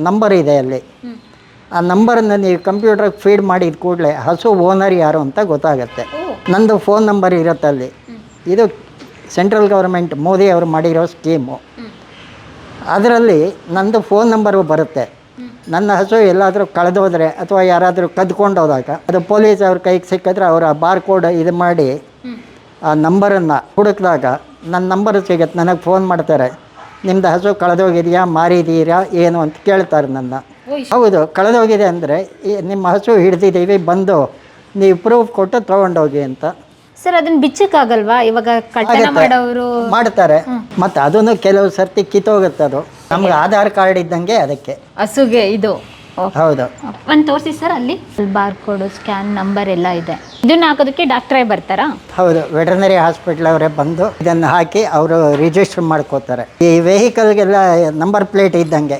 Number ಇದೆ ಅಲ್ಲಿ. ಆ ನಂಬರನ್ನು ನೀವು ಕಂಪ್ಯೂಟ್ರಿಗೆ ಫೀಡ್ ಮಾಡಿದ ಕೂಡಲೇ ಹಸು ಓನರ್ ಯಾರು ಅಂತ ಗೊತ್ತಾಗುತ್ತೆ. ನಂದು ಫೋನ್ ನಂಬರ್ ಇರುತ್ತೆ ಅಲ್ಲಿ. ಇದು ಸೆಂಟ್ರಲ್ ಗೌರ್ಮೆಂಟ್ ಮೋದಿ ಅವರು ಮಾಡಿರೋ ಸ್ಕೀಮು. ಅದರಲ್ಲಿ ನಂದು ಫೋನ್ ನಂಬರು ಬರುತ್ತೆ. ನನ್ನ ಹಸು ಎಲ್ಲಾದರೂ ಕಳೆದೋದ್ರೆ ಅಥವಾ ಯಾರಾದರೂ ಕದ್ಕೊಂಡು ಹೋದಾಗ ಅದು ಪೊಲೀಸ್ ಅವ್ರ ಕೈಗೆ ಸಿಕ್ಕಿದ್ರೆ ಅವರ ಬಾರ್ ಕೋಡ್ ಇದು ಮಾಡಿ ಆ ನಂಬರನ್ನು ಹುಡುಕಿದಾಗ ನನ್ನ ನಂಬರು ಸಿಗುತ್ತೆ. ನನಗೆ ಫೋನ್ ಮಾಡ್ತಾರೆ, ನಿಮ್ಮದು ಹಸು ಕಳೆದೋಗಿದೆಯಾ, ಮಾರಿದ್ದೀರಾ ಏನು ಅಂತ ಕೇಳ್ತಾರೆ ನನ್ನ. ಹೌದು, ಕಳೆದೋಗಿದೆ ಅಂದರೆ ನಿಮ್ಮ ಹಸು ಹಿಡ್ದಿದ್ದೀವಿ, ಬಂದು ನೀವು ಪ್ರೂಫ್ ಕೊಟ್ಟು ತೊಗೊಂಡೋಗಿ ಅಂತ. ಸರ್ ಅದನ್ನ ಬಿಚ್ಚಕ್ಕಾಗಲ್ವಾ? ಇವಾಗ ಕಳ್ತನ ಮಾಡೋರು ಮಾಡ್ತಾರೆ. ಮತ್ತು ಅದನ್ನು ಕೆಲವು ಸರ್ತಿ ಕಿತ್ತೋಗುತ್ತೆ. ಅದು ನಮ್ಗೆ ಆಧಾರ್ ಕಾರ್ಡ್ ಇದ್ದಂಗೆ ಅದಕ್ಕೆ ಹಸುಗೆ ಇದು. ಹೌದು. ಒಂದು ತೋರಿಸಿ ಸರ್, ಅಲ್ಲಿ ಬಾರ್ ಕೋಡು, ಸ್ಕ್ಯಾನ್ ನಂಬರ್ ಎಲ್ಲ ಇದೆ. ಇದನ್ನ ಹಾಕೋದಕ್ಕೆ ಡಾಕ್ಟ್ರೇ ಬರ್ತಾರಾ? ಹೌದು, ವೆಟರ್ನರಿ ಹಾಸ್ಪಿಟ್ಲ್ ಅವರೇ ಬಂದು ಇದನ್ನು ಹಾಕಿ ಅವರು ರಿಜಿಸ್ಟರ್ ಮಾಡ್ಕೋತಾರೆ. ಈ ವೆಹಿಕಲ್ಗೆಲ್ಲ ನಂಬರ್ ಪ್ಲೇಟ್ ಇದ್ದಂಗೆ